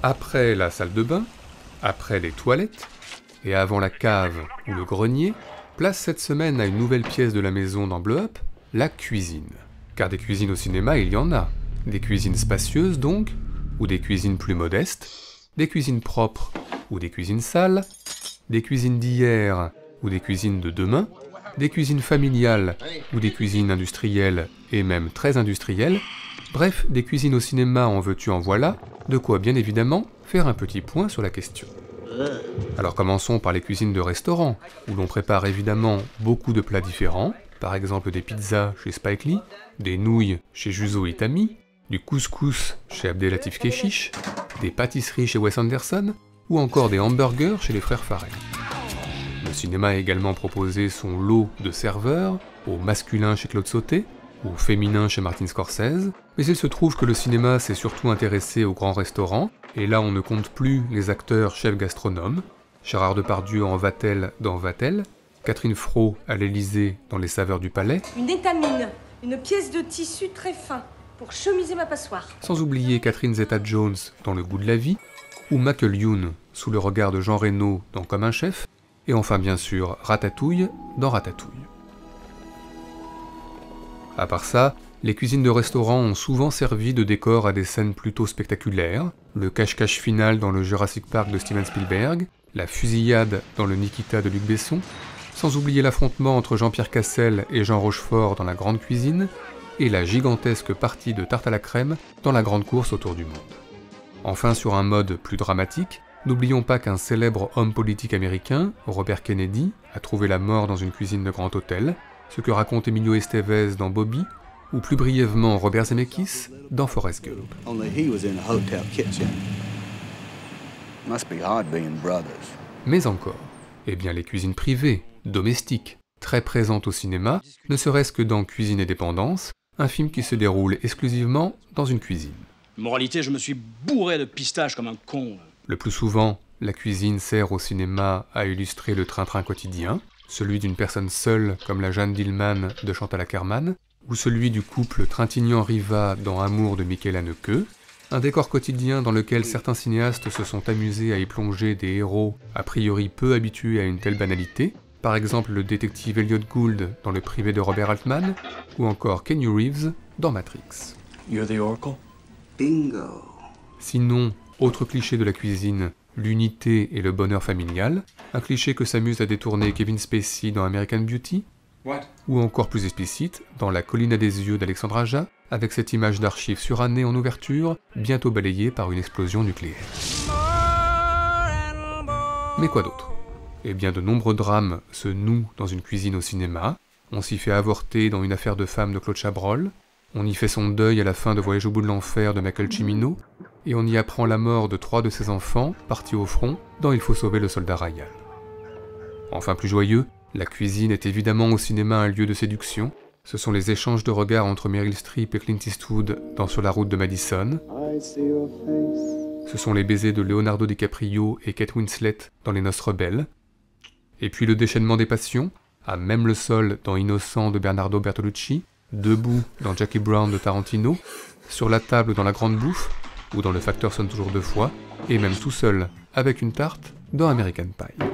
Après la salle de bain, après les toilettes, et avant la cave ou le grenier, place cette semaine à une nouvelle pièce de la maison dans Blow Up, la cuisine. Car des cuisines au cinéma, il y en a. Des cuisines spacieuses donc, ou des cuisines plus modestes, des cuisines propres ou des cuisines sales, des cuisines d'hier ou des cuisines de demain, des cuisines familiales ou des cuisines industrielles et même très industrielles, bref, des cuisines au cinéma en veux-tu en voilà, de quoi bien évidemment faire un petit point sur la question. Alors commençons par les cuisines de restaurant, où l'on prépare évidemment beaucoup de plats différents, par exemple des pizzas chez Spike Lee, des nouilles chez Juzo Itami, du couscous chez Abdelatif Kechiche, des pâtisseries chez Wes Anderson, ou encore des hamburgers chez les frères Farrell. Le cinéma a également proposé son lot de serveurs, au masculin chez Claude Sauté, au féminin chez Martin Scorsese, mais il se trouve que le cinéma s'est surtout intéressé aux grands restaurants, et là on ne compte plus les acteurs chefs gastronomes, Gérard Depardieu en Vatel dans Vatel, Catherine Fro à l'Élysée dans Les Saveurs du Palais, une étamine, une pièce de tissu très fin, pour chemiser ma passoire. Sans oublier Catherine Zeta-Jones dans Le Goût de la vie, ou Michael Youn sous le regard de Jean Reno dans Comme un chef, et enfin bien sûr Ratatouille dans Ratatouille. À part ça, les cuisines de restaurants ont souvent servi de décor à des scènes plutôt spectaculaires, le cache-cache final dans le Jurassic Park de Steven Spielberg, la fusillade dans le Nikita de Luc Besson, sans oublier l'affrontement entre Jean-Pierre Cassel et Jean Rochefort dans la Grande Cuisine, et la gigantesque partie de tarte à la crème dans la Grande Course autour du monde. Enfin, sur un mode plus dramatique, n'oublions pas qu'un célèbre homme politique américain, Robert Kennedy, a trouvé la mort dans une cuisine de grand hôtel, ce que raconte Emilio Estevez dans Bobby, ou plus brièvement Robert Zemeckis dans Forrest Gump. Mais encore, eh bien les cuisines privées, domestiques, très présentes au cinéma, ne serait-ce que dans Cuisine et Dépendance, un film qui se déroule exclusivement dans une cuisine. Moralité, je me suis bourré de pistaches comme un con. Le plus souvent, la cuisine sert au cinéma à illustrer le train-train quotidien, celui d'une personne seule comme la Jeanne Dillman de Chantal Akerman, ou celui du couple Trintignant-Riva dans Amour de Michael Haneke, un décor quotidien dans lequel certains cinéastes se sont amusés à y plonger des héros a priori peu habitués à une telle banalité, par exemple le détective Elliot Gould dans Le Privé de Robert Altman, ou encore Keanu Reeves dans Matrix. You're the Oracle? Bingo. Sinon, autre cliché de la cuisine, l'unité et le bonheur familial, un cliché que s'amuse à détourner Kevin Spacey dans American Beauty, ou encore plus explicite, dans La colline à des yeux d'Alexandre Aja, avec cette image d'archives surannée en ouverture, bientôt balayée par une explosion nucléaire. Mais quoi d'autre? Eh bien de nombreux drames se nouent dans une cuisine au cinéma, on s'y fait avorter dans Une affaire de femme de Claude Chabrol, on y fait son deuil à la fin de Voyage au bout de l'enfer de Michael Cimino, et on y apprend la mort de 3 de ses enfants, partis au front, dans Il faut sauver le soldat Ryan. Enfin plus joyeux, la cuisine est évidemment au cinéma un lieu de séduction, ce sont les échanges de regards entre Meryl Streep et Clint Eastwood dans Sur la route de Madison, ce sont les baisers de Leonardo DiCaprio et Kate Winslet dans Les Noces rebelles, et puis le déchaînement des passions, à même le sol dans Innocent de Bernardo Bertolucci, debout dans Jackie Brown de Tarantino, sur la table dans La Grande Bouffe, ou dans Le Facteur sonne toujours 2 fois, et même tout seul, avec une tarte, dans American Pie.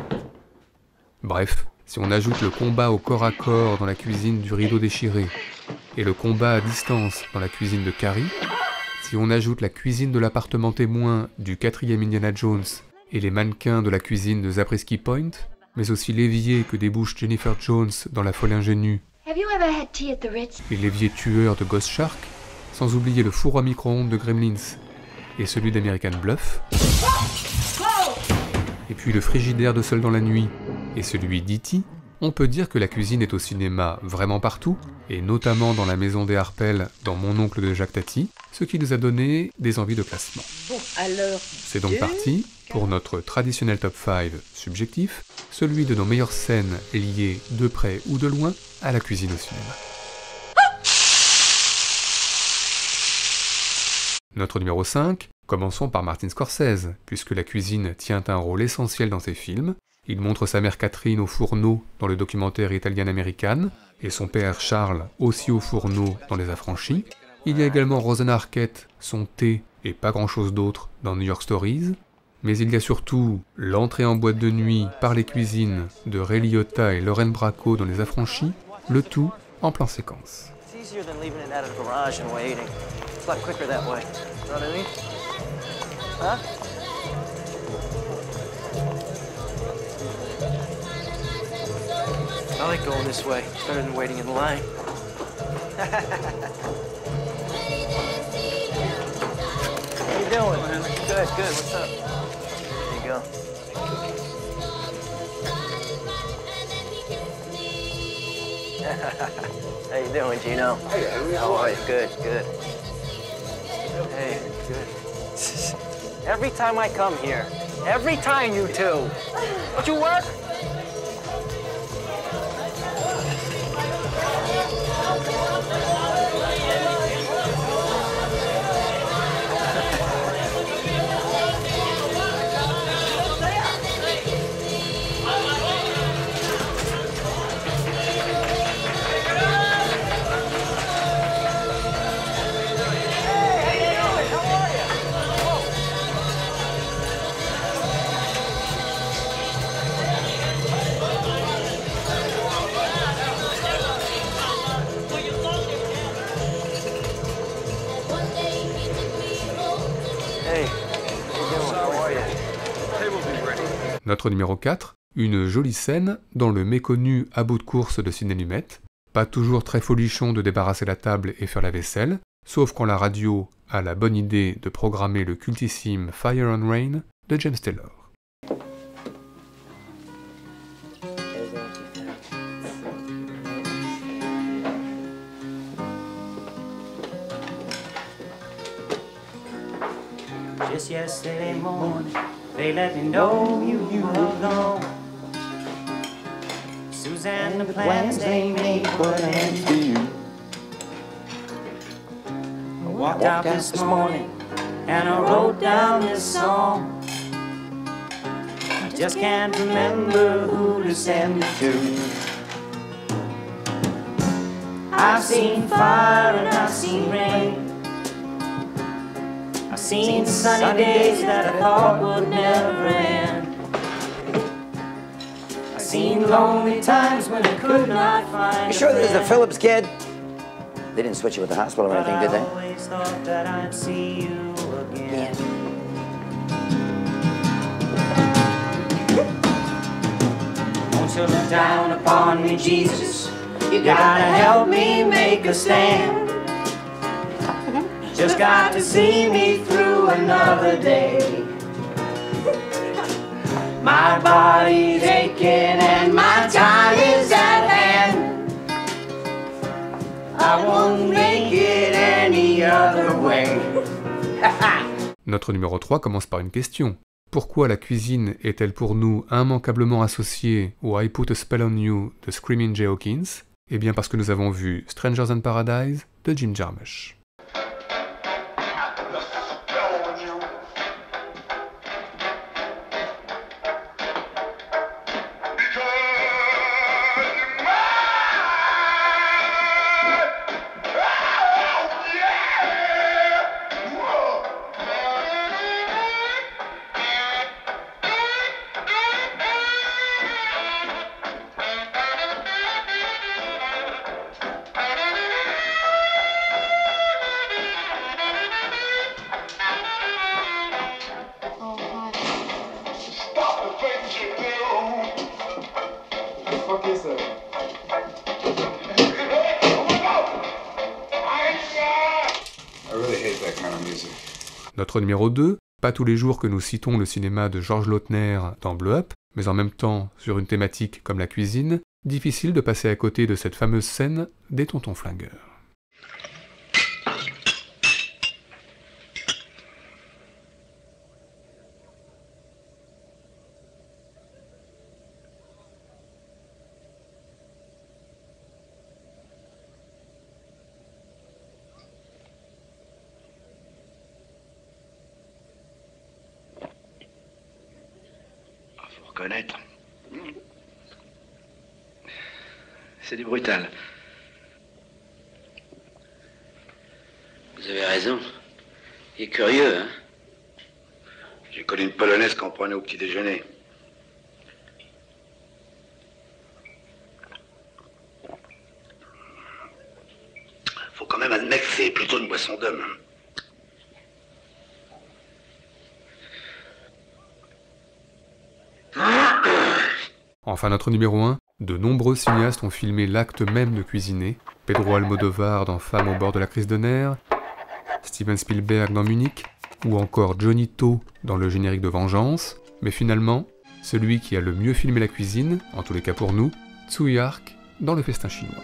Bref, si on ajoute le combat au corps à corps dans la cuisine du Rideau déchiré, et le combat à distance dans la cuisine de Carrie, si on ajoute la cuisine de l'appartement témoin du 4e Indiana Jones, et les mannequins de la cuisine de Zabriskie Point, mais aussi l'évier que débouche Jennifer Jones dans La folle ingénue, et l'évier tueur de Ghost Shark, sans oublier le four à micro-ondes de Gremlins, et celui d'American Bluff, et puis le frigidaire de Seul dans la nuit, et celui d'E.T., on peut dire que la cuisine est au cinéma vraiment partout, et notamment dans la maison des Harpel dans Mon oncle de Jacques Tati, ce qui nous a donné des envies de classement. Bon, alors... C'est donc parti pour notre traditionnel top 5 subjectif, celui de nos meilleures scènes liées de près ou de loin à la cuisine au cinéma. Notre numéro 5, commençons par Martin Scorsese, puisque la cuisine tient un rôle essentiel dans ses films. Il montre sa mère Catherine au fourneau dans le documentaire Italian American, et son père Charles aussi au fourneau dans Les Affranchis. Il y a également Rosanna Arquette, son thé et pas grand-chose d'autre dans New York Stories, mais il y a surtout l'entrée en boîte de nuit par les cuisines de Ray Liotta et Lorraine Bracco dans Les Affranchis, le tout en plan séquence. I like going this way. It's better than waiting in line. How you doing? Good, good. What's up? There you go. How you doing, Gino? Hey, how are you? Good, good. Hey, good. Every time I come here, every time you two. Don't you work? Notre numéro 4, une jolie scène dans le méconnu à bout de course de Sidney Lumet. Pas toujours très folichon de débarrasser la table et faire la vaisselle, sauf quand la radio a la bonne idée de programmer le cultissime Fire and Rain de James Taylor. Just yesterday morning, they let me know you were gone. Suzanne, the plans they made were empty. I walked out this morning and I wrote down this song. I just can't remember who to send it to. I've seen fire and I've seen rain. I've seen sunny days that I thought would never end. I've seen lonely times when I could not find You sure a this is the friend. Phillips kid? They didn't switch you with the hospital or But anything, did I they? always thought that I'd see you again. Won't you look down upon me, Jesus? You gotta help me make a stand. Just got to see me through another day. My body's aching and my time is at hand. I won't make it any other way. Notre numéro 3 commence par une question. Pourquoi la cuisine est-elle pour nous immanquablement associée au I Put a Spell on You de Screaming Jay Hawkins? Eh bien parce que nous avons vu Strangers in Paradise de Jim Jarmusch. Notre numéro 2, pas tous les jours que nous citons le cinéma de Georges Lautner dans Blow Up, mais en même temps sur une thématique comme la cuisine, difficile de passer à côté de cette fameuse scène des tontons flingueurs. Connaître. C'est du brutal. Vous avez raison. Il est curieux, hein? J'ai connu une polonaise qu'on prenait au petit déjeuner. Faut quand même admettre que c'est plutôt une boisson d'homme. Enfin, notre numéro 1, de nombreux cinéastes ont filmé l'acte même de cuisiner. Pedro Almodovar dans Femme au bord de la crise de nerfs, Steven Spielberg dans Munich, ou encore Johnny To dans le générique de Vengeance. Mais finalement, celui qui a le mieux filmé la cuisine, en tous les cas pour nous, Tsui Hark dans Le Festin chinois.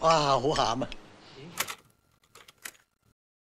Wow, 好鹹啊！